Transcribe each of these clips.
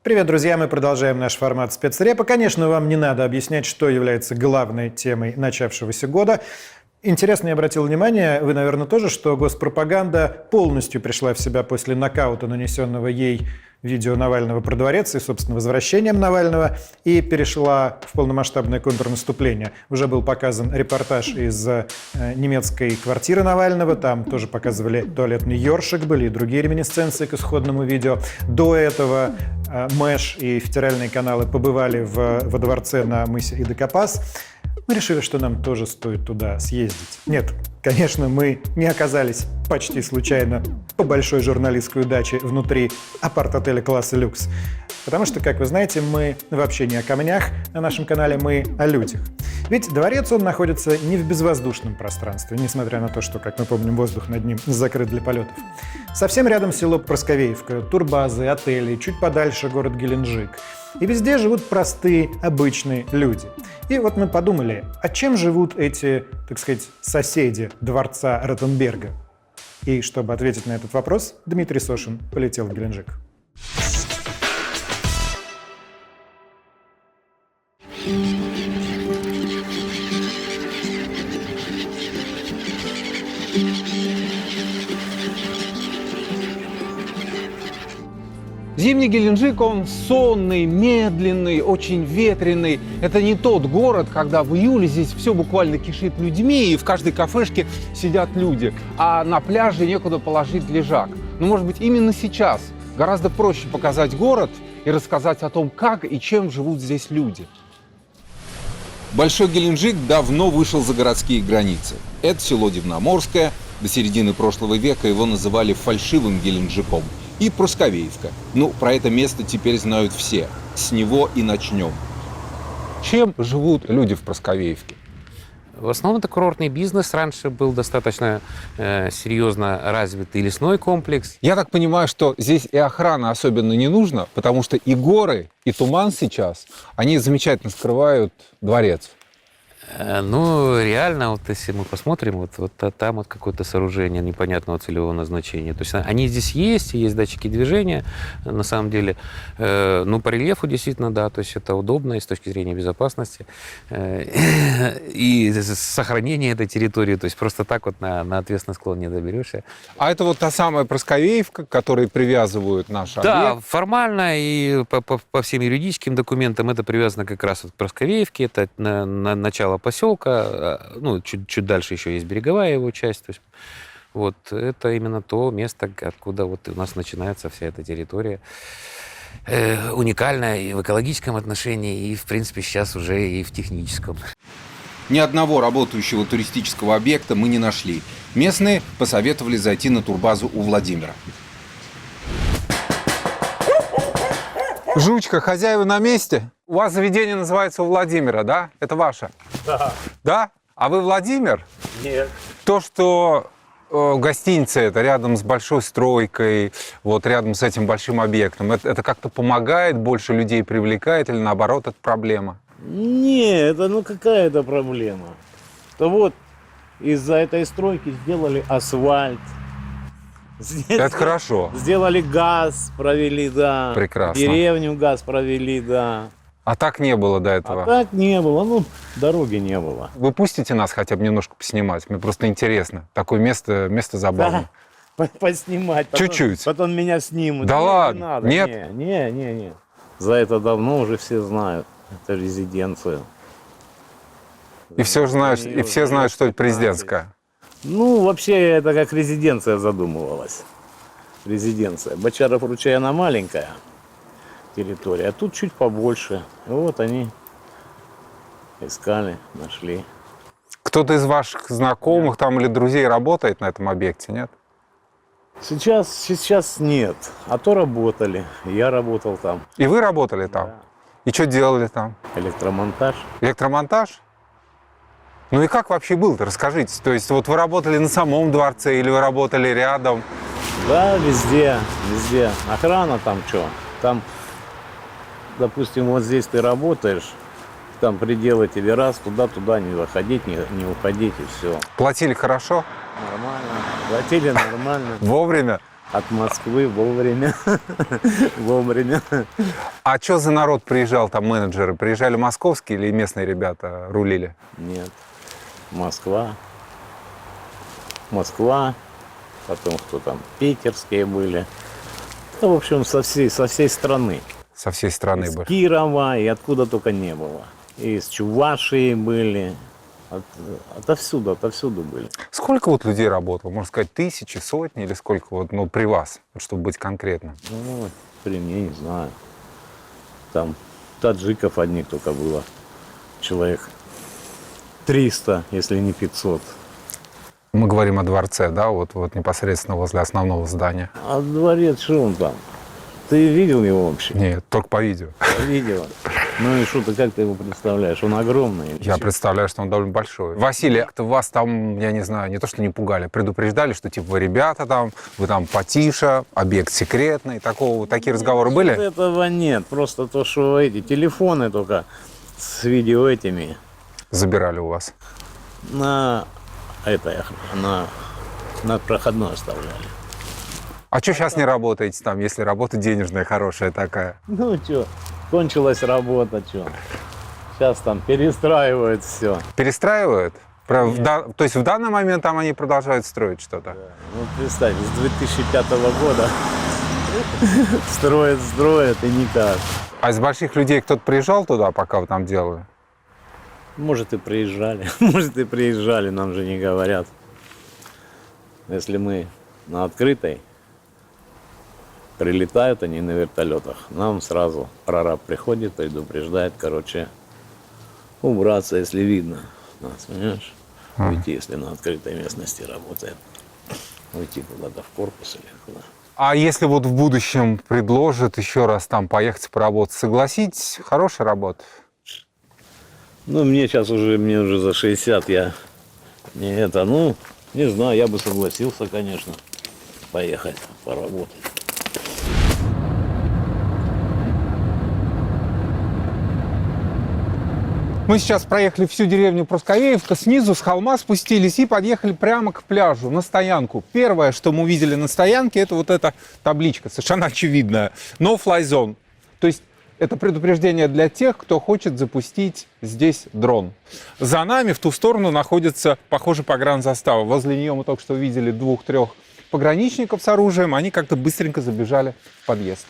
Привет, друзья! Мы продолжаем наш формат спецрепа. Конечно, вам не надо объяснять, что является главной темой начавшегося года. Интересно, я обратил внимание, вы, наверное, тоже, что госпропаганда полностью пришла в себя после нокаута, нанесенного ей видео Навального про дворец и, собственно, возвращением Навального, и перешла в полномасштабное контрнаступление. Уже был показан репортаж из немецкой квартиры Навального, там тоже показывали туалетный ёршик, были и другие реминисценции к исходному видео. До этого Мэш и федеральные каналы побывали во дворце на мысе Идакопас. Мы решили, что нам тоже стоит туда съездить. Нет, конечно, мы не оказались почти случайно по большой журналистской удаче внутри апарт-отеля класса люкс. Потому что, как вы знаете, мы вообще не о камнях на нашем канале, мы о людях. Ведь дворец, он находится не в безвоздушном пространстве, несмотря на то, что, как мы помним, воздух над ним закрыт для полетов. Совсем рядом село Просковеевка, турбазы, отели, чуть подальше город Геленджик. И везде живут простые, обычные люди. И вот мы подумали, а чем живут эти, так сказать, соседи дворца Ротенберга? И чтобы ответить на этот вопрос, Дмитрий Сошин полетел в Геленджик. Зимний Геленджик, он сонный, медленный, очень ветреный. Это не тот город, когда в июле здесь все буквально кишит людьми, и в каждой кафешке сидят люди, а на пляже некуда положить лежак. Но, может быть, именно сейчас гораздо проще показать город и рассказать о том, как и чем живут здесь люди. Большой Геленджик давно вышел за городские границы. Это село Дивноморское. До середины прошлого века его называли фальшивым Геленджиком. И Просковеевка. Ну, про это место теперь знают все. С него и начнем. Чем живут люди в Просковеевке? В основном это курортный бизнес. Раньше был достаточно серьезно развитый лесной комплекс. Я так понимаю, что здесь и охрана особенно не нужна, потому что и горы, и туман сейчас, они замечательно скрывают дворец. Ну, реально, вот если мы посмотрим, вот там вот какое-то сооружение непонятного целевого назначения. То есть они здесь есть, и есть датчики движения, на самом деле. Ну, по рельефу действительно, да, то есть это удобно и с точки зрения безопасности. И сохранение этой территории, то есть просто так вот на ответственный склон не доберешься. А это вот та самая Просковеевка, к которой привязывают наш объект? Да, формально и по всем юридическим документам это привязано как раз вот к Просковеевке, это начало поселка, ну, чуть дальше еще есть береговая его часть. То есть, вот это именно то место, откуда вот у нас начинается вся эта территория. Уникальная и в экологическом отношении, и, в принципе, сейчас уже и в техническом. Ни одного работающего туристического объекта мы не нашли. Местные посоветовали зайти на турбазу у Владимира. Жучка, хозяева на месте? У вас заведение называется у Владимира, да? Это ваше? Да. Да? А вы Владимир? Нет. То, что гостиница это рядом с большой стройкой, вот рядом с этим большим объектом, это как-то помогает, больше людей привлекает или наоборот это проблема? Не, это какая это проблема? То вот из-за этой стройки сделали асфальт. Это хорошо. Сделали газ, провели, да. Прекрасно. Деревню газ провели, да. А так не было до этого? А так не было, дороги не было. Вы пустите нас хотя бы немножко поснимать? Мне просто интересно. Такое место забавное. Да, поснимать. Чуть-чуть. Потом меня снимут. Да Не ладно? надо. Нет? Не. За это давно уже все знают. Это резиденция. И все знают, и все знают, что это президентская. Ну, вообще, это как резиденция задумывалась. Резиденция. Бочаров-Ручей, она маленькая территория, а тут чуть побольше. И вот они искали, нашли. Кто-то из ваших знакомых там или друзей работает на этом объекте, нет? Сейчас нет. А то работали. Я работал там. И вы работали там? Да. И что делали там? Электромонтаж. Электромонтаж? Ну и как вообще было-то? Расскажите. То есть вот вы работали на самом дворце или вы работали рядом? Да, везде. Охрана там что? Там, допустим, вот здесь ты работаешь, там пределы тебе раз, туда не заходить, не уходить и все. Платили хорошо? Нормально. Платили нормально. Вовремя? От Москвы вовремя. Вовремя. А что за народ приезжал, там менеджеры? Приезжали московские или местные ребята рулили? Нет. Москва. Москва. Потом кто там? Питерские были. Ну, в общем, со всей страны. Со всей страны Из были. Кирова и откуда только не было. И из Чувашии были. Отовсюду были. Сколько вот людей работало? Можно сказать, тысячи, сотни или сколько вот, ну, при вас, вот, чтобы быть конкретным? Ну, при мне, не знаю. Там таджиков одних только было. Человек 300, если не 500. Мы говорим о дворце, да, вот непосредственно возле основного здания. А дворец, что он там? Ты видел его вообще? Нет, только по видео. Видел. Ну и что ты, как ты его представляешь? Он огромный? Или Я чё? представляю, что он довольно большой. Василий, как-то вас там, я не знаю, не то что не пугали, предупреждали, что типа вы ребята там, вы там потише, объект секретный, такие разговоры были? Этого нет. Просто то, что эти телефоны только с видео этими Забирали у вас. на проходной оставляли. А что сейчас не работаете там, если работа денежная, хорошая такая? Ну что, кончилась работа, что? Сейчас там перестраивают все. Перестраивают? То есть в данный момент там они продолжают строить что-то? Ну, представь, с 2005 года строят и никак. А из больших людей кто-то приезжал туда, пока вы там делали? Может, и приезжали, нам же не говорят. Если мы на открытой, прилетают они на вертолетах, нам сразу прораб приходит, предупреждает, убраться, если видно нас, понимаешь? Уйти, если на открытой местности работает. Уйти куда-то в корпус или куда. А если вот в будущем предложат еще раз там поехать поработать, согласитесь? Хорошая работа? Ну, мне уже за 60, не знаю, я бы согласился, конечно, поехать поработать. Мы сейчас проехали всю деревню Проскавеевка, снизу с холма спустились и подъехали прямо к пляжу, на стоянку. Первое, что мы увидели на стоянке, это вот эта табличка, совершенно очевидная. No fly zone. То есть это предупреждение для тех, кто хочет запустить здесь дрон. За нами в ту сторону находится, похоже, погранзастава. Возле нее мы только что увидели 2-3 пограничников с оружием. Они как-то быстренько забежали в подъезд.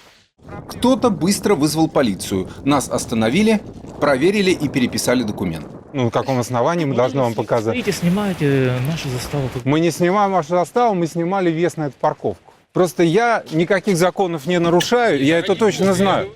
Кто-то быстро вызвал полицию. Нас остановили, проверили и переписали документ. Ну, на каком основании мы должны вам показать? Видите, снимаете нашу заставу. Мы не снимаем вашу заставу, мы снимали въезд на эту парковку. Просто я никаких законов не нарушаю, я это точно знаю.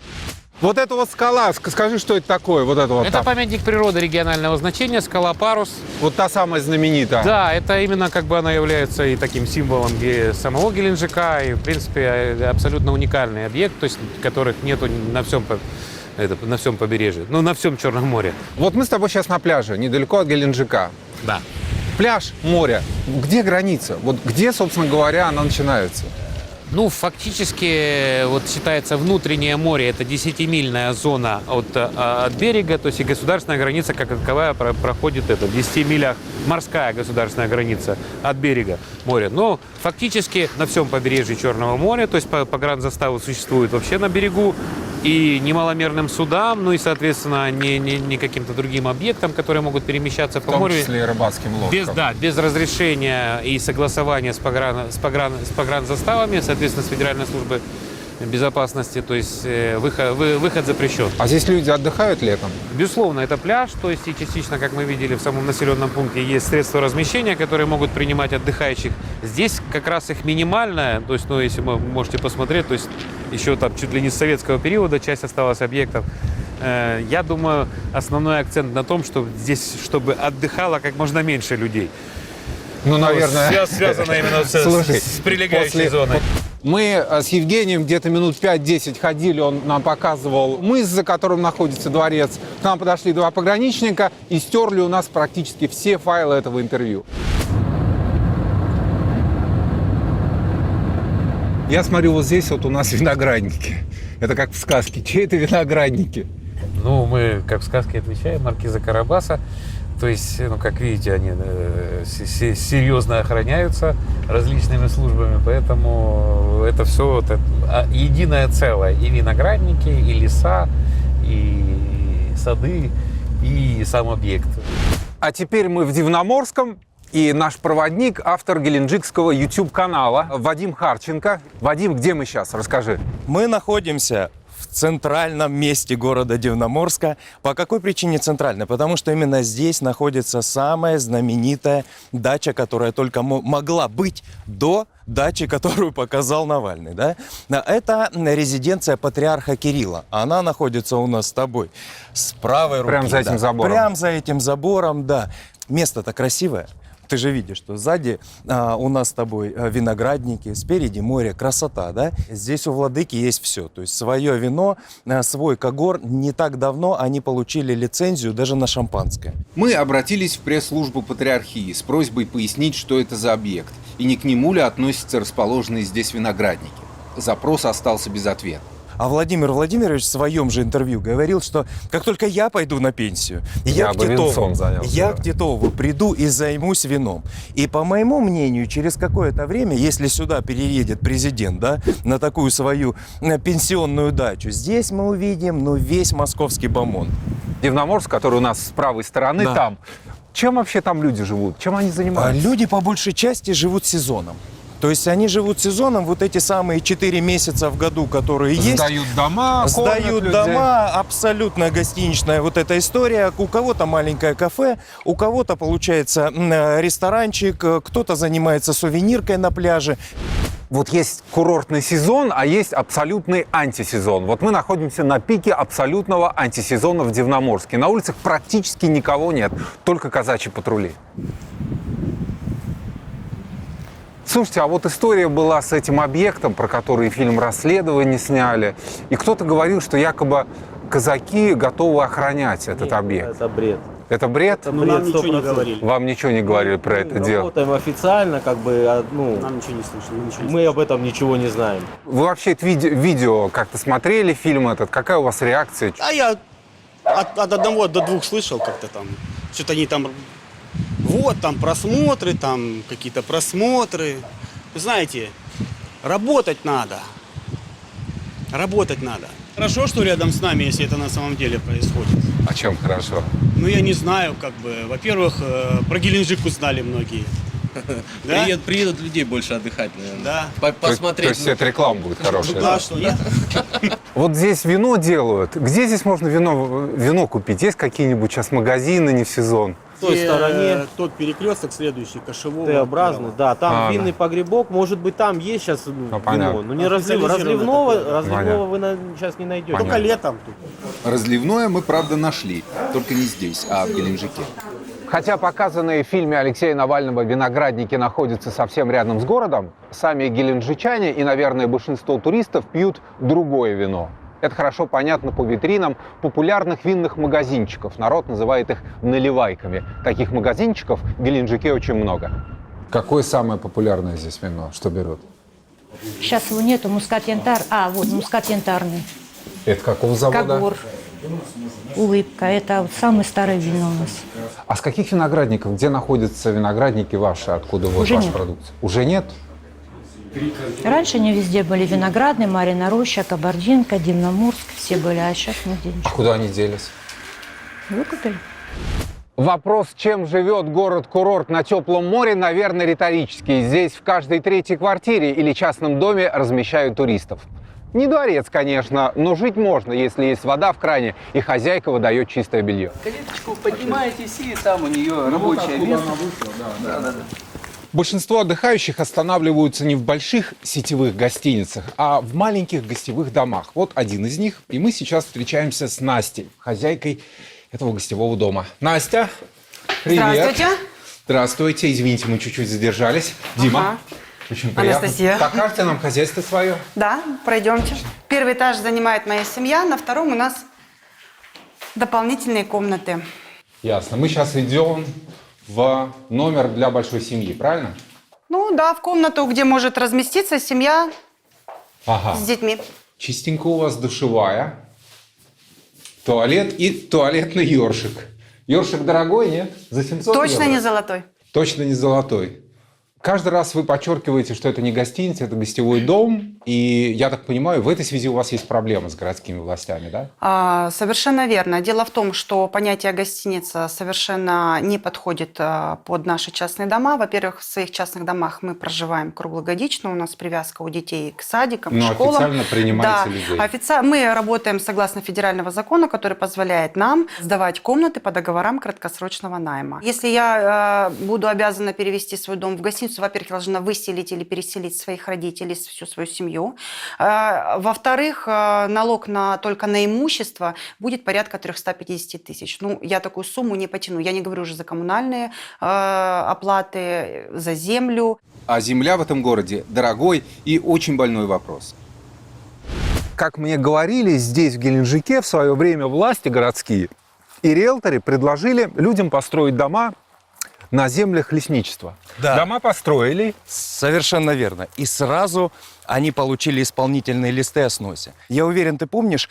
Вот эта вот скала, скажи, что это такое? Вот это вот Это там. памятник природы регионального значения, скала Парус. Вот та самая знаменитая. Да, это именно она является и таким символом самого Геленджика, и, в принципе, абсолютно уникальный объект, то есть которых нету на всем побережье, на всем Черном море. Вот мы с тобой сейчас на пляже, недалеко от Геленджика. Да. Пляж, море. Где граница? Вот где, собственно говоря, она начинается? Фактически, считается внутреннее море, это 10-мильная зона от берега, то есть и государственная граница, как таковая, проходит в 10 милях, морская государственная граница от берега моря. Но фактически на всем побережье Черного моря, то есть погранзаставы существуют вообще на берегу, и немаломерным судам, и, соответственно, не каким-то другим объектам, которые могут перемещаться по морю. В том числе и рыбацким лодкам. Без разрешения и согласования с погранзаставами, соответственно, с Федеральной службой безопасности, то есть выход запрещен. А здесь люди отдыхают летом? Безусловно, это пляж, то есть и частично, как мы видели в самом населенном пункте, есть средства размещения, которые могут принимать отдыхающих. Здесь как раз их минимальная, то есть, если вы можете посмотреть, то есть еще там чуть ли не с советского периода часть осталась объектов. Я думаю, основной акцент на том, что здесь, чтобы отдыхало как можно меньше людей. Наверное. Связано именно с прилегающей зоной. Мы с Евгением где-то минут 5-10 ходили, он нам показывал мыс, за которым находится дворец. К нам подошли 2 пограничника и стерли у нас практически все файлы этого интервью. Я смотрю, вот здесь вот у нас виноградники. Это как в сказке. Чьи это виноградники? Мы, как в сказке, отвечаем, маркиза Карабаса. То есть, ну, как видите, они серьезно охраняются различными службами, поэтому это все вот единое целое. И виноградники, и леса, и сады, и сам объект. А теперь мы в Дивноморском, и наш проводник, автор геленджикского YouTube-канала Вадим Харченко. Вадим, где мы сейчас? Расскажи. Мы находимся в центральном месте города Дивноморска. По какой причине центрально? Потому что именно здесь находится самая знаменитая дача, которая только могла быть до дачи, которую показал Навальный. Да? Это резиденция патриарха Кирилла. Она находится у нас с тобой с правой руки. Прямо за этим забором. Прямо за этим забором, да. Место-то красивое. Ты же видишь, что сзади у нас с тобой виноградники, спереди море, красота, да? Здесь у владыки есть все, то есть свое вино, свой когор. Не так давно они получили лицензию даже на шампанское. Мы обратились в пресс-службу патриархии с просьбой пояснить, что это за объект, и не к нему ли относятся расположенные здесь виноградники. Запрос остался без ответа. А Владимир Владимирович в своем же интервью говорил, что как только я пойду на пенсию, я к Титову приду и займусь вином. И по моему мнению, через какое-то время, если сюда переедет президент, да, на такую свою пенсионную дачу, здесь мы увидим, весь московский бомонд. Дивноморск, который у нас с правой стороны, Да. там. Чем вообще там люди живут? Чем они занимаются? Люди по большей части живут сезоном. То есть они живут сезоном, вот эти самые 4 месяца в году, которые есть. Сдают дома, Сдают кормят людей. дома, абсолютно гостиничная вот эта история. У кого-то маленькое кафе, у кого-то, получается, ресторанчик, кто-то занимается сувениркой на пляже. Вот есть курортный сезон, а есть абсолютный антисезон. Вот мы находимся на пике абсолютного антисезона в Дивноморске. На улицах практически никого нет, только казачьи патрули. Слушайте, а вот история была с этим объектом, про который фильм «Расследование» сняли. И кто-то говорил, что якобы казаки готовы охранять этот объект. Это бред. Это бред? Ну, нам ничего не говорили. Вам ничего не говорили про это дело? Работаем официально, как бы, Нам ничего не слышно. мы об этом ничего не знаем. Вы вообще это видео как-то смотрели, фильм этот? Какая у вас реакция? А я от одного до двух слышал как-то там. Что-то они там... Вот, там просмотры, там какие-то просмотры. Знаете, работать надо. Работать надо. Хорошо, что рядом с нами, если это на самом деле происходит. А чем хорошо? Ну, я не знаю, как бы. Во-первых, про Геленджик узнали многие. Да? Приедут людей больше отдыхать, наверное. Да. Посмотреть. То есть это реклама будет хорошая? Да, что нет? Вот здесь вино делают. Где здесь можно вино купить? Есть какие-нибудь сейчас магазины не в сезон? В той стороне Тот перекресток следующий, Кошевого. Т-образный, да, там А, винный погребок, может быть, там есть сейчас понятно. вино, но не Специализированное разливного вы сейчас не найдете. Только летом тут. Разливное мы, правда, нашли, только не здесь, а в Геленджике. Хотя показанные в фильме Алексея Навального виноградники находятся совсем рядом с городом, сами геленджичане и, наверное, большинство туристов пьют другое вино. Это хорошо понятно по витринам популярных винных магазинчиков. Народ называет их наливайками. Таких магазинчиков в Геленджике очень много. Какое самое популярное здесь вино? Что берут? Сейчас его нету, мускат янтар. А, вот, мускат янтарный. Это какого завода? Когор. Улыбка. Это вот самое старое вино у нас. А с каких виноградников? Где находятся виноградники ваши? Откуда вот Уже ваша нет. продукция? Уже нет? Раньше они везде были виноградные, Марьина Роща, Кабардинка, Дивноморск. Все были, а сейчас нигде А ничего. куда они делись? Выкупили. Вопрос, чем живет город-курорт на теплом море, наверное, риторический. Здесь в каждой третьей квартире или частном доме размещают туристов. Не дворец, конечно, но жить можно, если есть вода в кране и хозяйка выдает чистое белье. Калиточку поднимаетесь, и там у нее рабочее место. Большинство отдыхающих останавливаются не в больших сетевых гостиницах, а в маленьких гостевых домах. Вот один из них. И мы сейчас встречаемся с Настей, хозяйкой этого гостевого дома. Настя, привет. Здравствуйте. Здравствуйте. Извините, мы чуть-чуть задержались. Дима, очень приятно. Анастасия. Покажите нам хозяйство свое. Да, пройдемте. Первый этаж занимает моя семья, на втором у нас дополнительные комнаты. Ясно. Мы сейчас идем в номер для большой семьи, правильно? Ну да, в комнату, где может разместиться семья Ага. с детьми. Чистенько у вас душевая, туалет и туалетный ёршик. Ёршик дорогой, нет? За 700 Точно евро? не золотой. Точно не золотой. Каждый раз вы подчеркиваете, что это не гостиница, это гостевой дом. И, я так понимаю, в этой связи у вас есть проблемы с городскими властями, да? Совершенно верно. Дело в том, что понятие гостиница совершенно не подходит под наши частные дома. Во-первых, в своих частных домах мы проживаем круглогодично, у нас привязка у детей к садикам, к школам. Официально принимаете людей. Мы работаем согласно федерального закона, который позволяет нам сдавать комнаты по договорам краткосрочного найма. Если я буду обязана перевести свой дом в гостиницу, во-первых, я должна выселить или переселить своих родителей, всю свою семью. Во-вторых, налог только на имущество будет порядка 350 тысяч. Ну, я такую сумму не потяну. Я не говорю уже за коммунальные оплаты, за землю. А земля в этом городе дорогой и очень больной вопрос. Как мне говорили, здесь, в Геленджике, в свое время власти городские и риэлторы предложили людям построить дома на землях лесничества. Да. Дома построили. Совершенно верно. И сразу они получили исполнительные листы о сносе. Я уверен, ты помнишь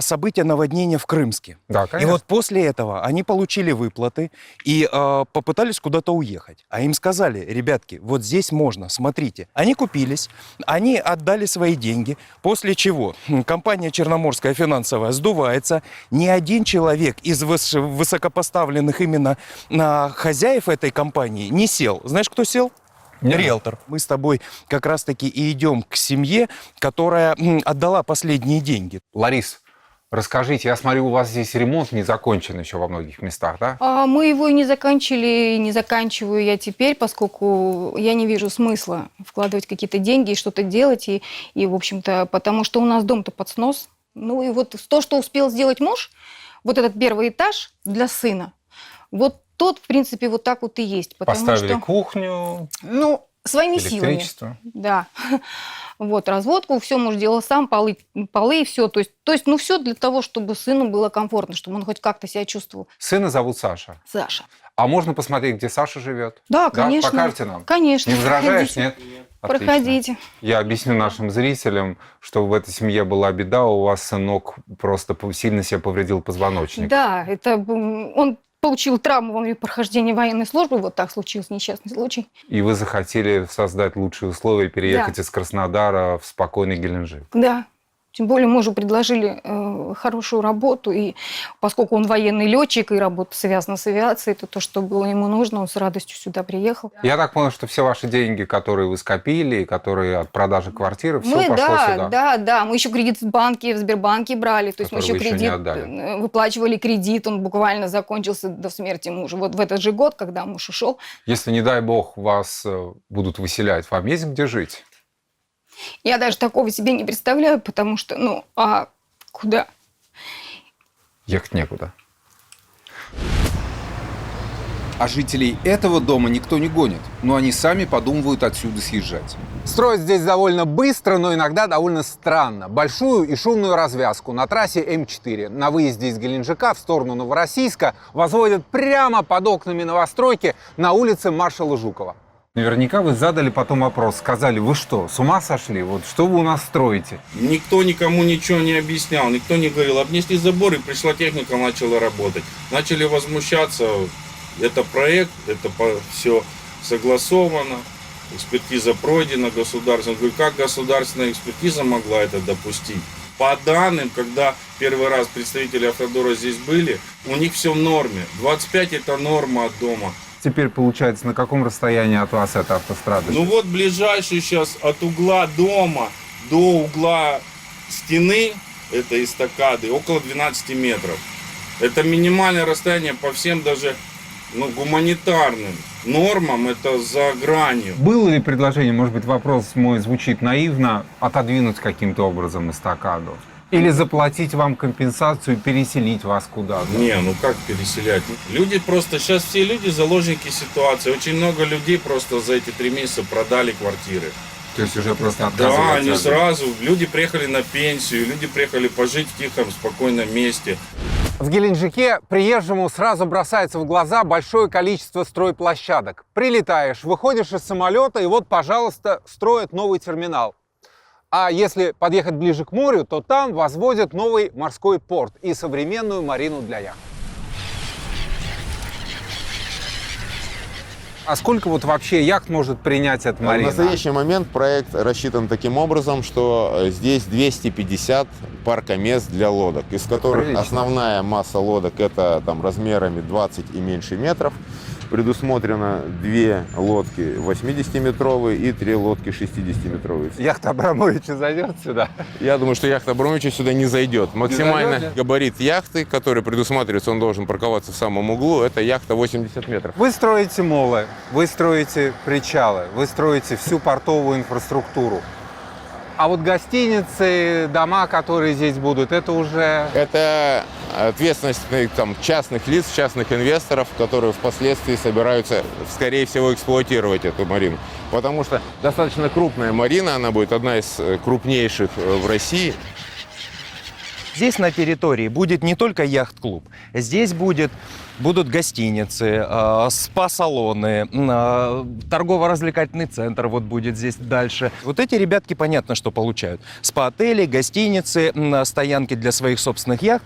события наводнения в Крымске? Да, И конечно. вот после этого они получили выплаты и попытались куда-то уехать. А им сказали: ребятки, вот здесь можно, смотрите. Они купились, они отдали свои деньги, после чего компания Черноморская финансовая сдувается. Ни один человек из высокопоставленных именно хозяев этой компании не сел. Знаешь, кто сел? Риэлтор. Мы с тобой как раз-таки и идем к семье, которая отдала последние деньги. Ларис, расскажите, я смотрю, у вас здесь ремонт не закончен еще во многих местах, да? Мы его и не закончили, и не заканчиваю я теперь, поскольку я не вижу смысла вкладывать какие-то деньги и что-то делать. И в общем-то, потому что у нас дом-то под снос. Ну и вот то, что успел сделать муж, вот этот первый этаж для сына, вот тот, в принципе, вот так вот и есть. Поставили что, кухню, ну, своими силами. электричество. Да. Вот, разводку, все муж делал сам, полы и все. То есть, ну, все для того, чтобы сыну было комфортно, чтобы он хоть как-то себя чувствовал. Сына зовут Саша. Саша. А можно посмотреть, где Саша живет? Да, конечно. Покажете нам? Конечно. Не возражаешь, Проходите. нет? Отлично. Проходите. Я объясню нашим зрителям, что в этой семье была беда, у вас сынок просто сильно себе повредил позвоночник. Да, это он получил травму во время прохождения военной службы, вот так случился несчастный случай. И вы захотели создать лучшие условия, переехать из Краснодара в спокойный Геленджик. Да. Тем более мужу предложили хорошую работу, и поскольку он военный летчик, и работа связана с авиацией, это то, что было ему нужно, он с радостью сюда приехал. Я так понял, что все ваши деньги, которые вы скопили, которые от продажи квартиры, все пошло сюда. Да, мы еще кредит в банке, в Сбербанке брали, то есть мы еще не отдали. выплачивали кредит, он буквально закончился до смерти мужа. Вот в этот же год, когда муж ушел. Если, не дай бог, вас будут выселять, вам есть где жить? Я даже такого себе не представляю, потому что, а куда? Ехать некуда. А жителей этого дома никто не гонит, но они сами подумывают отсюда съезжать. Строят здесь довольно быстро, но иногда довольно странно. Большую и шумную развязку на трассе М4 на выезде из Геленджика в сторону Новороссийска возводят прямо под окнами новостройки на улице маршала Жукова. Наверняка вы задали потом вопрос, сказали: вы что, с ума сошли? Вот что вы у нас строите? Никто никому ничего не объяснял, никто не говорил. Обнесли забор, и пришла техника, начала работать. Начали возмущаться. Это проект, это все согласовано, экспертиза пройдена государственная. Говорю, как государственная экспертиза могла это допустить? По данным, когда первый раз представители Автодора здесь были, у них все в норме. 25 это норма от дома. Теперь, получается, на каком расстоянии от вас эта автострада? Ну вот ближайший сейчас от угла дома до угла стены, это эстакады, около 12 метров. Это минимальное расстояние по всем даже гуманитарным нормам, это за гранью. Было ли предложение, может быть, вопрос мой звучит наивно, отодвинуть каким-то образом эстакаду? Или заплатить вам компенсацию и переселить вас куда-то? Не, как переселять? Люди просто, сейчас все люди заложники ситуации. Очень много людей просто за эти 3 месяца продали квартиры. То есть уже просто отказываются? Да, они сразу. Люди приехали на пенсию, люди приехали пожить в тихом, спокойном месте. В Геленджике приезжему сразу бросается в глаза большое количество стройплощадок. Прилетаешь, выходишь из самолета, и вот, пожалуйста, строят новый терминал. А если подъехать ближе к морю, то там возводят новый морской порт и современную марину для яхт. А сколько вот вообще яхт может принять эта В марина? настоящий момент проект рассчитан таким образом, что здесь 250 паркомест для лодок, из которых Прилично. основная масса лодок это там размерами 20 и меньше метров. Предусмотрено 2 лодки 80-метровые и 3 лодки 60-метровые. Яхта Абрамовича зайдет сюда? Я думаю, что яхта Абрамовича сюда не зайдет. Максимально зайдет? габарит яхты, который предусматривается, он должен парковаться в самом углу, это яхта 80 метров. Вы строите молы, вы строите причалы, вы строите всю портовую инфраструктуру. А вот гостиницы, дома, которые здесь будут, это уже... Это ответственность там, частных лиц, частных инвесторов, которые впоследствии собираются, скорее всего, эксплуатировать эту марину. Потому что достаточно крупная марина, она будет одна из крупнейших в России. Здесь на территории будет не только яхт-клуб, здесь будут гостиницы, спа-салоны, торгово-развлекательный центр вот будет здесь дальше. Вот эти ребятки понятно, что получают. Спа-отели, гостиницы, стоянки для своих собственных яхт.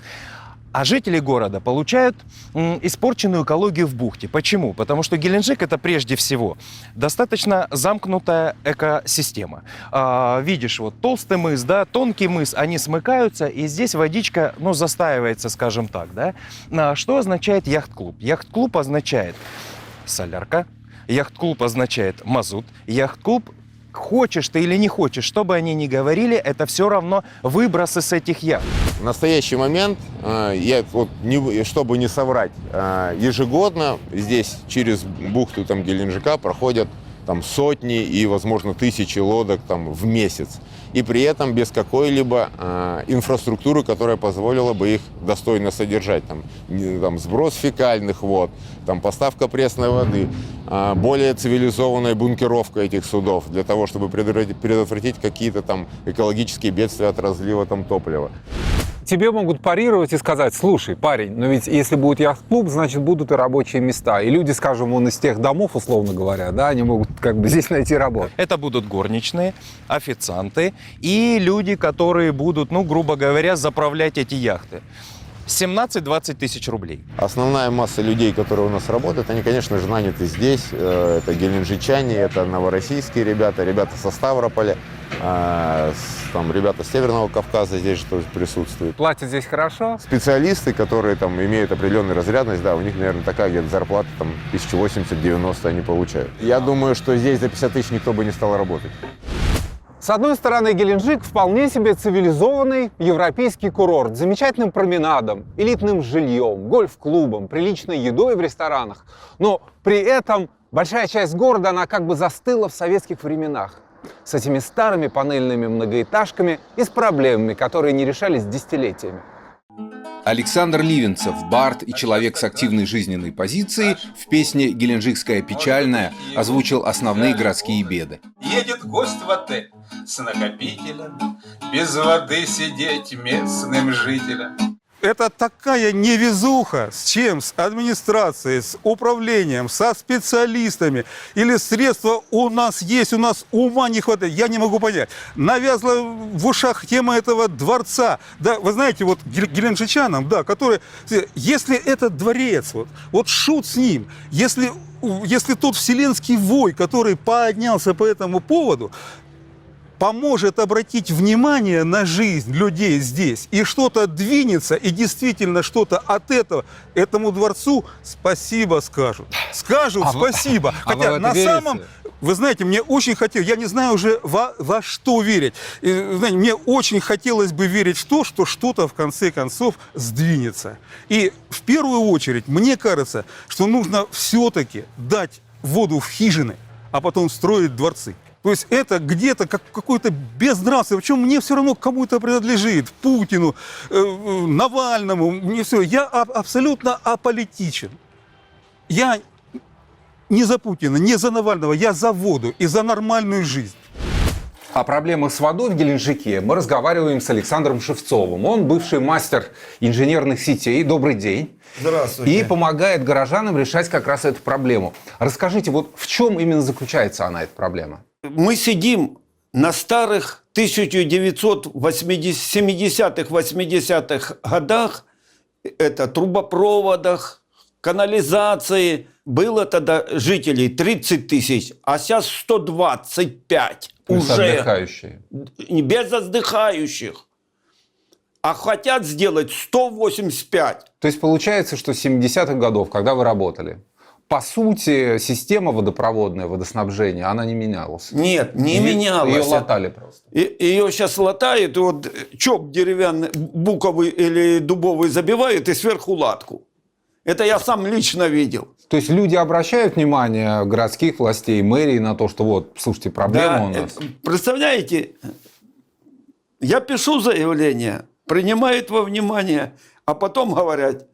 А жители города получают испорченную экологию в бухте. Почему? Потому что Геленджик – это прежде всего достаточно замкнутая экосистема. Видишь, вот толстый мыс, да, тонкий мыс, они смыкаются, и здесь водичка, ну, застаивается, скажем так, да. Что означает яхт-клуб? Яхт-клуб означает солярка, яхт-клуб означает мазут, яхт-клуб – хочешь ты или не хочешь, что бы они ни говорили, это все равно выбросы с этих яхт. В настоящий момент, чтобы не соврать, ежегодно здесь через бухту там, Геленджика проходят там, сотни и, возможно, тысячи лодок там, в месяц. И при этом без какой-либо инфраструктуры, которая позволила бы их достойно содержать. Там сброс фекальных вод, там, поставка пресной воды, более цивилизованная бункеровка этих судов для того, чтобы предотвратить какие-то там экологические бедствия от разлива там, топлива. Тебе могут парировать и сказать: слушай, парень, но ведь если будет яхт-клуб, значит будут и рабочие места. И люди, скажем, вон из тех домов, условно говоря, да, они могут как бы здесь найти работу. Это будут горничные, официанты и люди, которые будут, ну, грубо говоря, заправлять эти яхты. 17-20 тысяч рублей. Основная масса людей, которые у нас работают, они, конечно же, наняты здесь. Это геленджичане, это новороссийские ребята, ребята со Ставрополя, там, ребята с Северного Кавказа здесь же тоже присутствуют. Платят здесь хорошо? Специалисты, которые там имеют определенную разрядность, да, у них, наверное, такая где-то зарплата, там, 1080-90 они получают. Я думаю, что здесь за 50 тысяч никто бы не стал работать. С одной стороны, Геленджик вполне себе цивилизованный европейский курорт с замечательным променадом, элитным жильем, гольф-клубом, приличной едой в ресторанах. Но при этом большая часть города, она как бы застыла в советских временах. С этими старыми панельными многоэтажками и с проблемами, которые не решались десятилетиями. Александр Ливенцев, бард и человек с активной жизненной позицией, в песне «Геленджикская печальная» озвучил основные городские беды. Едет гость в отель с накопителем, без воды сидеть местным жителям. Это такая невезуха. С чем? С администрацией, с управлением, со специалистами. Или средства у нас есть, у нас ума не хватает. Я не могу понять. Навязла в ушах тема этого дворца. Да, вы знаете, вот геленджичанам, да, которые... Если этот дворец, вот шут с ним, если тот вселенский вой, который поднялся по этому поводу, поможет обратить внимание на жизнь людей здесь, и что-то двинется, и действительно что-то от этому дворцу спасибо скажут. Скажут спасибо. Хотя на самом... Вы знаете, мне очень хотелось, я не знаю уже во что верить. И, знаете, мне очень хотелось бы верить в то, что что-то в конце концов сдвинется. И в первую очередь, мне кажется, что нужно все-таки дать воду в хижины, а потом строить дворцы. То есть это где-то как какое-то безнравствие, причем мне все равно кому-то принадлежит, Путину, Навальному, мне все. Я абсолютно аполитичен. Я не за Путина, не за Навального, я за воду и за нормальную жизнь. О проблемах с водой в Геленджике мы разговариваем с Александром Шевцовым. Он бывший мастер инженерных сетей. Добрый день. Здравствуйте. И помогает горожанам решать как раз эту проблему. Расскажите, вот в чем именно заключается она, эта проблема? Мы сидим на старых 1970-х, 80-х годах, это трубопроводах, канализации, было тогда жителей 30 тысяч, а сейчас 125 Плюс уже. отдыхающие. Без отдыхающих. А хотят сделать 185. То есть получается, что с 70-х годов, когда вы работали, по сути, система водопроводная, водоснабжения, она не менялась? Нет, не менялась. Ее латали просто. Ее сейчас латают, вот чоп деревянный, буковый или дубовый забивают и сверху латку. Это я сам лично видел. То есть люди обращают внимание городских властей, мэрии на то, что вот, слушайте, проблема у нас. Представляете, я пишу заявление, принимают во внимание, а потом говорят,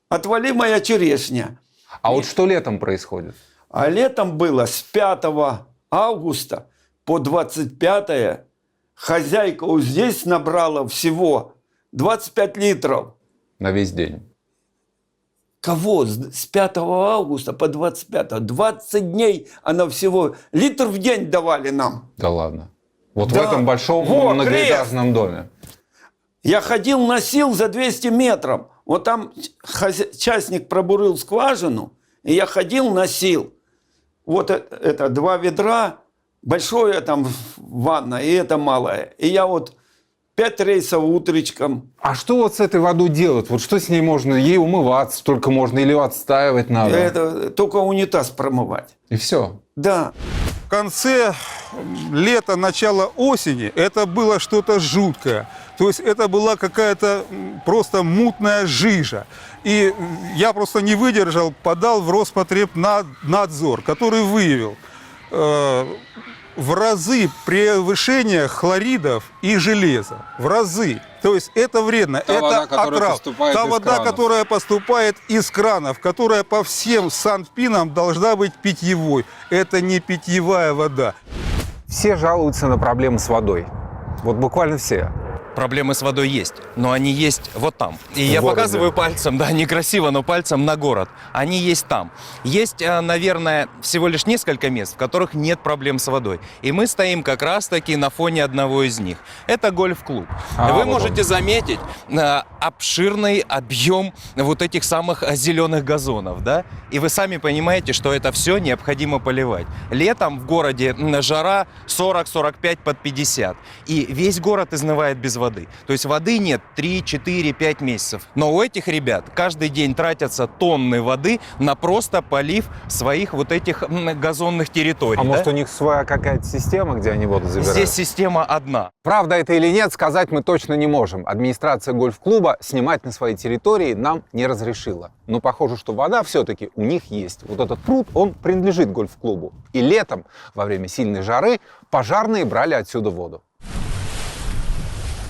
отвали моя черешня. А вот что летом происходит? А летом было с 5 августа по 25 хозяйка вот здесь набрала всего 25 литров. На весь день. Кого? С 5 августа по 25. 20 дней она всего литр в день давали нам. Да ладно. Вот Да. в этом большом Вот, многоэтажном доме. Я ходил, носил за 200 метров. Вот там частник пробурил скважину, и я ходил, носил. Вот это 2 ведра, большое там ванна, и это малое. И я вот 5 рейсов утречком. А что вот с этой водой делать? Вот что с ней можно? Ей умываться только можно или ее отстаивать надо? Это только унитаз промывать. И все? Да. В конце лета, начало осени это было что-то жуткое. То есть это была какая-то просто мутная жижа. И я просто не выдержал, подал в Роспотребнадзор, который выявил в разы превышение хлоридов и железа. В разы. То есть это вредно. Та это вода, которая отрав. поступает Та из вода, кранов. которая поступает из кранов, которая по всем санпинам должна быть питьевой. Это не питьевая вода. Все жалуются на проблемы с водой. Вот буквально все. Проблемы с водой есть, но они есть вот там. И я городе. показываю пальцем, да, некрасиво, но пальцем на город. Они есть там. Есть, наверное, всего лишь несколько мест, в которых нет проблем с водой. И мы стоим как раз-таки на фоне одного из них. Это гольф-клуб. Вы вот можете заметить обширный объем вот этих самых зеленых газонов, да? И вы сами понимаете, что это все необходимо поливать. Летом в городе жара 40-45 под 50. И весь город изнывает без воды. То есть воды нет 3, 4, 5 месяцев. Но у этих ребят каждый день тратятся тонны воды на просто полив своих вот этих газонных территорий. А да? может у них своя какая-то система, где они воду забирают? Здесь система одна. Правда это или нет, сказать мы точно не можем. Администрация гольф-клуба снимать на своей территории нам не разрешила. Но похоже, что вода все-таки у них есть. Вот этот пруд, он принадлежит гольф-клубу. И летом, во время сильной жары, пожарные брали отсюда воду.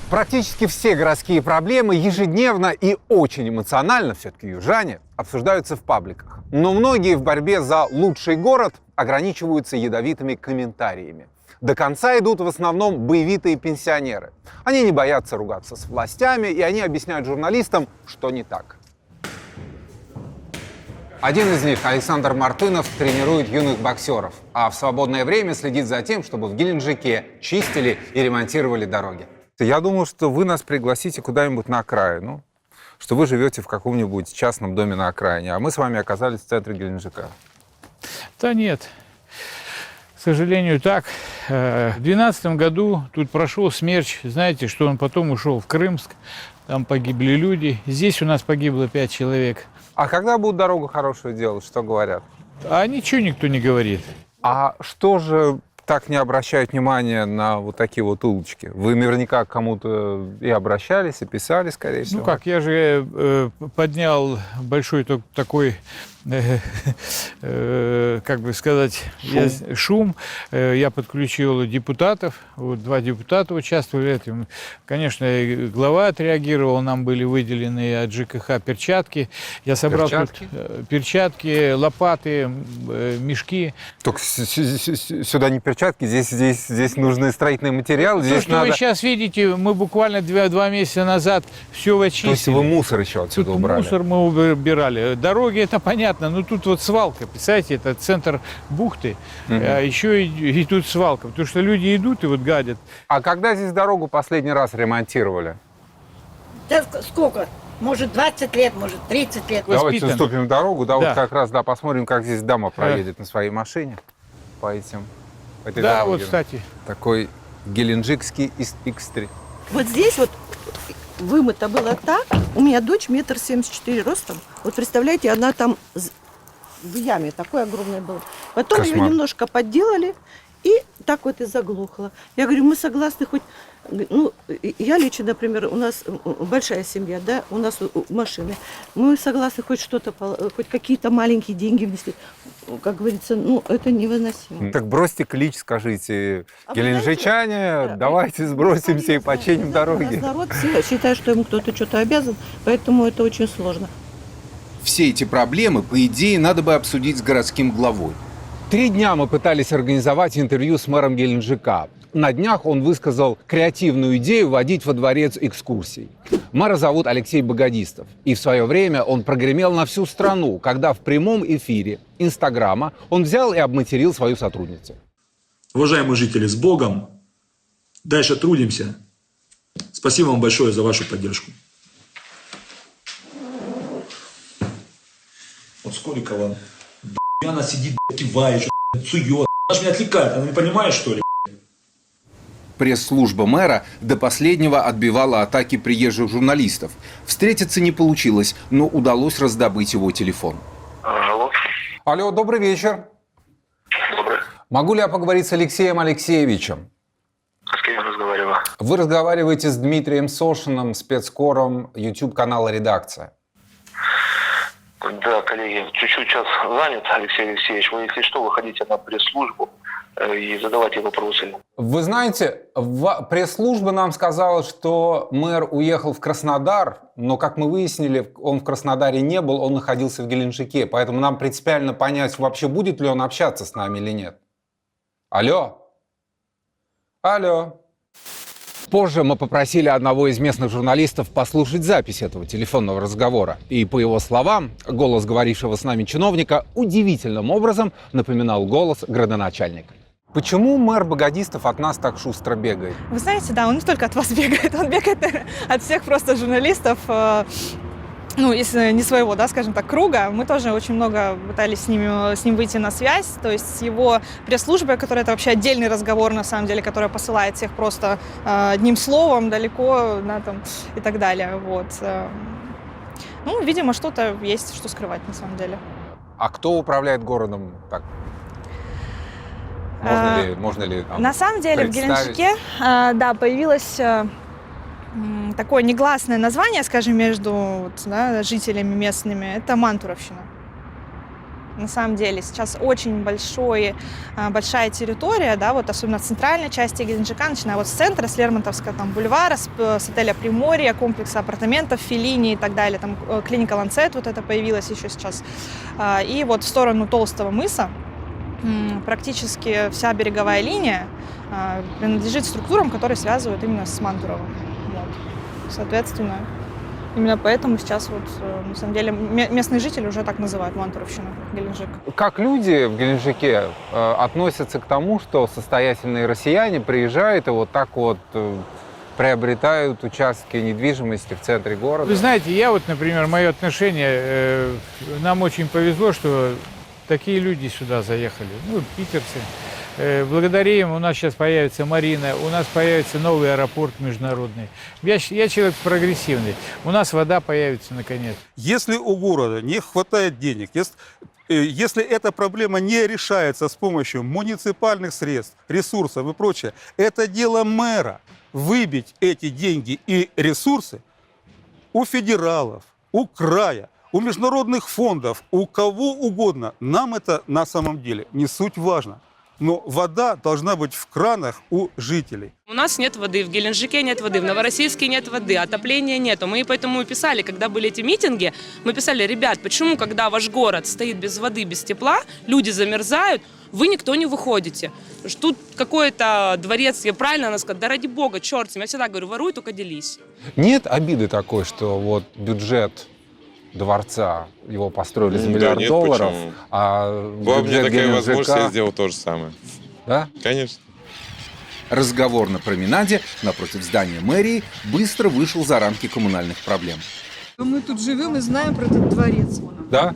Практически все городские проблемы ежедневно и очень эмоционально, все-таки южане, обсуждаются в пабликах. Но многие в борьбе за лучший город ограничиваются ядовитыми комментариями. До конца идут в основном боевитые пенсионеры. Они не боятся ругаться с властями, и они объясняют журналистам, что не так. Один из них, Александр Мартынов, тренирует юных боксеров, а в свободное время следит за тем, чтобы в Геленджике чистили и ремонтировали дороги. Я думал, что вы нас пригласите куда-нибудь на окраину, что вы живете в каком-нибудь частном доме на окраине, а мы с вами оказались в центре Геленджика. Да нет. К сожалению, так. В 2012 году тут прошел смерч. Знаете, что он потом ушел в Крымск. Там погибли люди. Здесь у нас погибло 5 человек. А когда будут дорогу хорошую делать, что говорят? А ничего никто не говорит. А что же так не обращают внимания на вот такие вот улочки? Вы наверняка к кому-то и обращались, и писали, скорее всего. Ну как, я же поднял большой такой, как бы сказать, шум. Я подключил депутатов, вот 2 депутата участвовали в этом. Конечно, и глава отреагировал, нам были выделены от ЖКХ перчатки. Я собрал Перчатки? тут перчатки, лопаты, мешки. Только сюда не перчатки, здесь нужны строительные материалы. То, Здесь что надо... вы сейчас видите, мы буквально 2 месяца назад все очистили. То есть вы мусор еще отсюда убрали? Мусор мы убирали. Дороги, это понятно, но тут вот свалка, представляете, это центр бухты, а еще и тут свалка, потому что люди идут и вот гадят. А когда здесь дорогу последний раз ремонтировали? Да сколько? Может 20 лет, может 30 лет. Давайте уступим дорогу, да, Да. вот как раз, да, посмотрим, как здесь дама проедет на своей машине по этой Да, дороге. вот, кстати. Такой геленджикский X3. Вот здесь вот вымыто было так. У меня дочь 1,74 м ростом. Вот представляете, она там в яме такой огромной была. Потом ее Кошмар. немножко подделали, и так вот и заглохло. Я говорю, мы согласны хоть... Ну, я лично, например, у нас большая семья, да, у нас машины. Мы согласны хоть что-то, хоть какие-то маленькие деньги внести. Как говорится, ну, это невыносимо. Так бросьте клич, скажите, А вы геленджичане, давайте сбросимся и починим У нас дороги. народ все считает, что ему кто-то что-то обязан, поэтому это очень сложно. Все эти проблемы, по идее, надо бы обсудить с городским главой. 3 дня мы пытались организовать интервью с мэром Геленджика. На днях он высказал креативную идею вводить во дворец экскурсий. Мэра зовут Алексей Богодистов. И в свое время он прогремел на всю страну, когда в прямом эфире Инстаграма он взял и обматерил свою сотрудницу. Уважаемые жители, с Богом! Дальше трудимся. Спасибо вам большое за вашу поддержку. Вот Скорикова, она сидит, кивает, сует. Она же меня отвлекает, она не понимает, что ли? Пресс-служба мэра до последнего отбивала атаки приезжих журналистов. Встретиться не получилось, но удалось раздобыть его телефон. Алло. Алло, добрый вечер. Добрый. Могу ли я поговорить с Алексеем Алексеевичем? С кем я разговариваю? Вы разговариваете с Дмитрием Сошиным, спецкором YouTube-канала «Редакция». Да, коллеги, чуть-чуть сейчас занят, Алексей Алексеевич. Вы, если что, выходите на пресс-службу и задавайте вопросы. Вы знаете, пресс-служба нам сказала, что мэр уехал в Краснодар, но, как мы выяснили, он в Краснодаре не был, он находился в Геленджике. Поэтому нам принципиально понять, вообще будет ли он общаться с нами или нет. Алло? Алло? Позже мы попросили одного из местных журналистов послушать запись этого телефонного разговора. И, по его словам, голос говорившего с нами чиновника удивительным образом напоминал голос градоначальника. Почему мэр Богодистов от нас так шустро бегает? Вы знаете, да, он не только от вас бегает, он бегает от всех просто журналистов, ну, если не своего, да, скажем так, круга. Мы тоже очень много пытались с ним выйти на связь, то есть с его пресс-службой, которая это вообще отдельный разговор, на самом деле, которая посылает всех просто одним словом далеко, да, там, и так далее, вот. Ну, видимо, что-то есть, что скрывать, на самом деле. А кто управляет городом так? Можно ли там, на самом деле в Геленджике, да, появилось такое негласное название, скажем, между вот, да, жителями местными. Это Мантуровщина. На самом деле сейчас очень большая территория, да, вот особенно в центральной части Геленджика, начиная вот с центра, с Лермонтовского там, бульвара, с отеля Приморье, комплекса апартаментов Феллини и так далее. Там клиника Ланцет вот это появилась еще сейчас. И вот в сторону Толстого мыса практически вся береговая линия принадлежит структурам, которые связывают именно с Мантуровым. Вот. Соответственно, именно поэтому сейчас вот, на самом деле, местные жители уже так называют Мантуровщину, Геленджик. Как люди в Геленджике относятся к тому, что состоятельные россияне приезжают и вот так вот приобретают участки недвижимости в центре города? Вы знаете, я вот, например, мое отношение, нам очень повезло, что такие люди сюда заехали, ну, питерцы. Благодаря им у нас сейчас появится марина, у нас появится новый аэропорт международный. Я человек прогрессивный, у нас вода появится наконец. Если у города не хватает денег, если эта проблема не решается с помощью муниципальных средств, ресурсов и прочее, это дело мэра выбить эти деньги и ресурсы у федералов, у края, у международных фондов, у кого угодно. Нам это на самом деле не суть важно. Но вода должна быть в кранах у жителей. У нас нет воды, в Геленджике нет воды, в Новороссийске нет воды, отопления нету. Мы поэтому и писали, когда были эти митинги, мы писали: ребят, почему, когда ваш город стоит без воды, без тепла, люди замерзают, вы никто не выходите? Тут какой-то дворец, я правильно она сказала, да ради бога, черт с ним. Я всегда говорю, воруй, только делись. Нет обиды такой, что вот бюджет дворца, его построили за $1 миллиард, почему? а была бы мне такая Геленджика... возможность, я сделал то же самое. Да? Конечно. Разговор на променаде напротив здания мэрии быстро вышел за рамки коммунальных проблем. Мы тут живем и знаем про этот дворец. Да?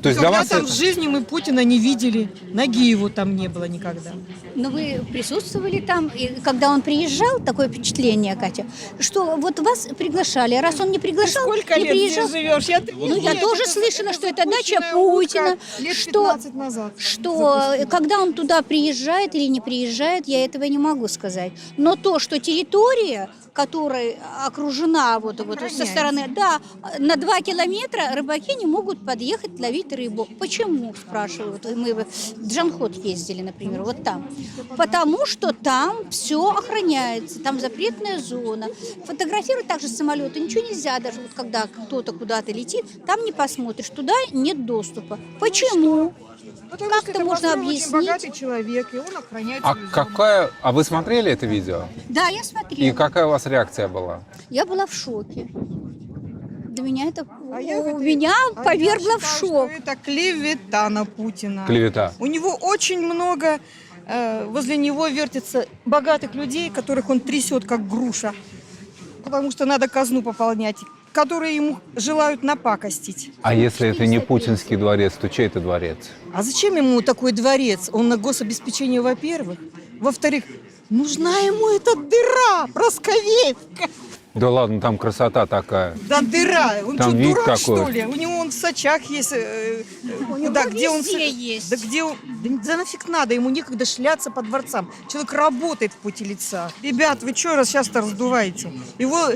То есть для Никогда вас там это... в жизни мы Путина не видели. Ноги его там не было никогда. Но вы присутствовали там, и когда он приезжал, такое впечатление, Катя, что вот вас приглашали, а раз он не приглашал, Сколько не лет приезжал. здесь живешь? Я тоже слышала, что это дача Путина, Лет что 15 назад. когда он туда приезжает или не приезжает, я этого не могу сказать. Но то, что территория, которая окружена вот со стороны, да, на 2 километра рыбаки не могут подъехать ловить рыбу. Почему, спрашивают? Мы в Джанхот ездили, например, вот там. Потому что там все охраняется, там запретная зона. Фотографировать также с самолета ничего нельзя, даже вот когда кто-то куда-то летит, там не посмотришь, туда нет доступа. Почему? Как это можно объяснить? Очень богатый человек, и он охраняет А свою зону. какая... А вы смотрели это видео? Да, я смотрела. И какая у вас реакция была? Я была в шоке. Для меня это я повергло в считаю, шок. что это клевета на Путина. Клевета. У него очень много, возле него вертится богатых людей, которых он трясет, как груша. Потому что надо казну пополнять, которые ему желают напакостить. А если это не путинский дворец, то чей это дворец? А зачем ему такой дворец? Он на гособеспечение, во-первых. Во-вторых, нужна ему эта дыра, Просковеевка. Да ладно, там красота такая. Да дыра. Он Там что, вид дурак, какой. что ли? У него он в Сочах есть. Да, где он есть. Да где он? Да нафиг надо, ему некогда шляться по дворцам. Человек работает в поте лица. Ребят, вы что сейчас-то раздуваете? Его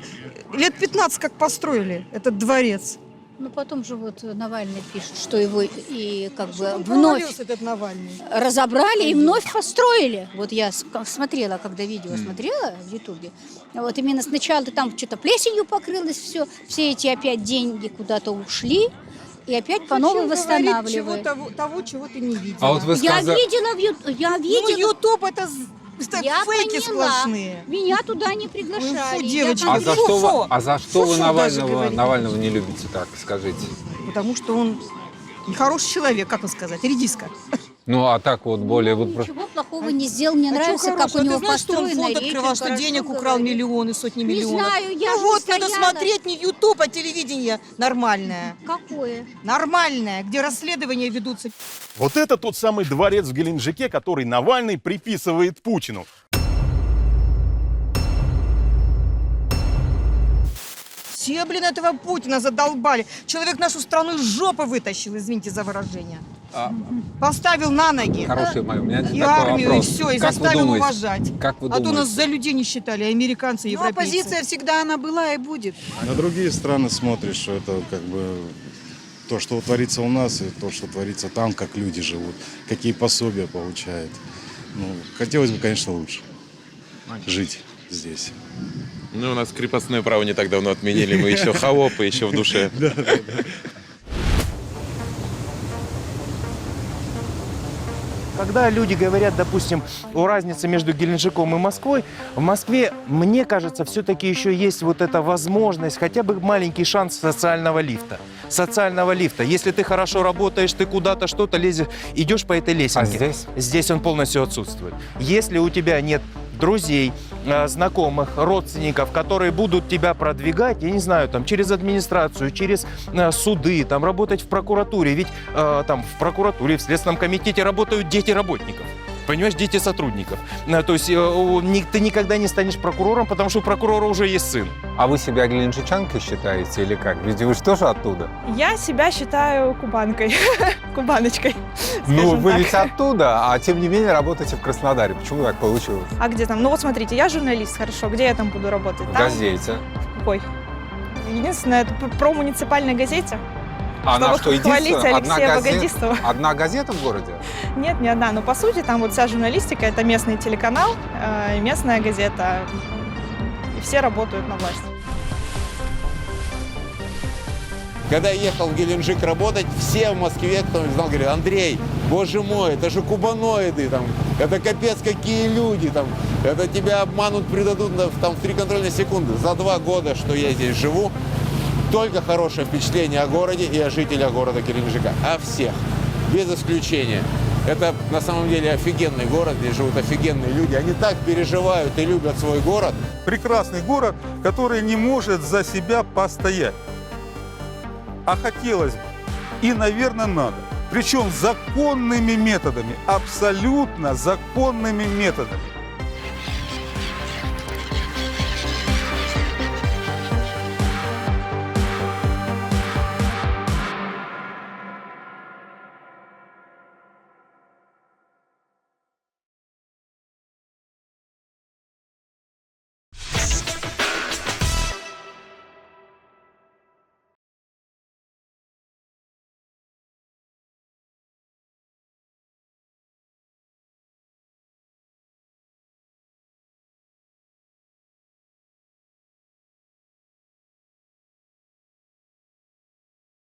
лет 15 как построили, этот дворец. Ну, потом же вот Навальный пишет, что его и как бы Он вновь провалился, этот Навальный. разобрали и вновь построили. Вот я смотрела, когда видео смотрела в Ютубе, вот именно сначала там что-то плесенью покрылось, все эти опять деньги куда-то ушли, и опять по новой восстанавливают. Того, чего ты не видела. А вот вы Я сказали... видела в Ютубе, Ну, Ютуб это я фейки поняла. сплошные. Меня туда не приглашали. Фу, Я девочки, там- А за что, вы Фу-фу даже говорить. Навального не любите, так скажите? Потому что он нехороший человек, как вам сказать, редиска. Ну, а так вот более... Вот... Ничего плохого не сделал, мне нравится, чё как у хорошего? него Ты знаешь, что он построена фонд речь, открывал, он что хорошо денег украл говорит. миллионы, сотни Не миллионов. знаю, я Ну же вот, надо стояла. смотреть не Ютуб, а телевидение нормальное. Какое? Нормальное, где расследования ведутся. Вот это тот самый дворец в Геленджике, который Навальный приписывает Путину. Все, этого Путина задолбали. Человек нашу страну из жопы вытащил, извините за выражение. Поставил на ноги. Хороший мой, у меня И такой армию, вопрос. и все, и Как вы заставил думаете? уважать. Как вы А то думаете? нас за людей не считали, американцы, европейцы. Оппозиция всегда она была и будет. На другие страны смотришь, что это как бы то, что творится у нас, и то, что творится там, как люди живут, какие пособия получают. Ну, хотелось бы, конечно, лучше жить здесь. Ну, у нас крепостное право не так давно отменили, мы еще холопы, еще в душе. Когда люди говорят, допустим, о разнице между Геленджиком и Москвой, в Москве, мне кажется, все-таки еще есть вот эта возможность, хотя бы маленький шанс социального лифта. Социального лифта. Если ты хорошо работаешь, ты куда-то что-то лезешь, идешь по этой лесенке. А здесь? Здесь он полностью отсутствует. Если у тебя нет друзей, знакомых, родственников, которые будут тебя продвигать, я не знаю, там, через администрацию, через суды, там, работать в прокуратуре. Ведь там в прокуратуре, в Следственном комитете работают дети работников. Понимаешь, дети сотрудников. То есть ты никогда не станешь прокурором, потому что у прокурора уже есть сын. А вы себя геленджичанкой считаете или как? Ведь вы же тоже оттуда. Я себя считаю кубанкой, кубаночкой. Ну, скажем вы так. ведь оттуда, а тем не менее работаете в Краснодаре. Почему так получилось? А где там? Ну вот смотрите, я журналист, хорошо. Где я там буду работать? В Там? газете. Какой? Единственное, это про муниципальной газете. Она Чтобы что, хвалить единственная? Алексея Богодистова. Одна газета в городе? Нет, не одна. Но по сути там вот вся журналистика, это местный телеканал, местная газета. И все работают на власть. Когда я ехал в Геленджик работать, все в Москве, кто знал, говорят: Андрей, боже мой, это же кубаноиды, там, это капец какие люди, там, это тебя обманут, предадут там, в 3 контрольные секунды. За 2 года, что я здесь живу, только хорошее впечатление о городе и о жителях города Геленджика. О всех, без исключения. Это на самом деле офигенный город, здесь живут офигенные люди. Они так переживают и любят свой город. Прекрасный город, который не может за себя постоять. а хотелось бы. И, наверное, надо. Причем законными методами, абсолютно законными методами.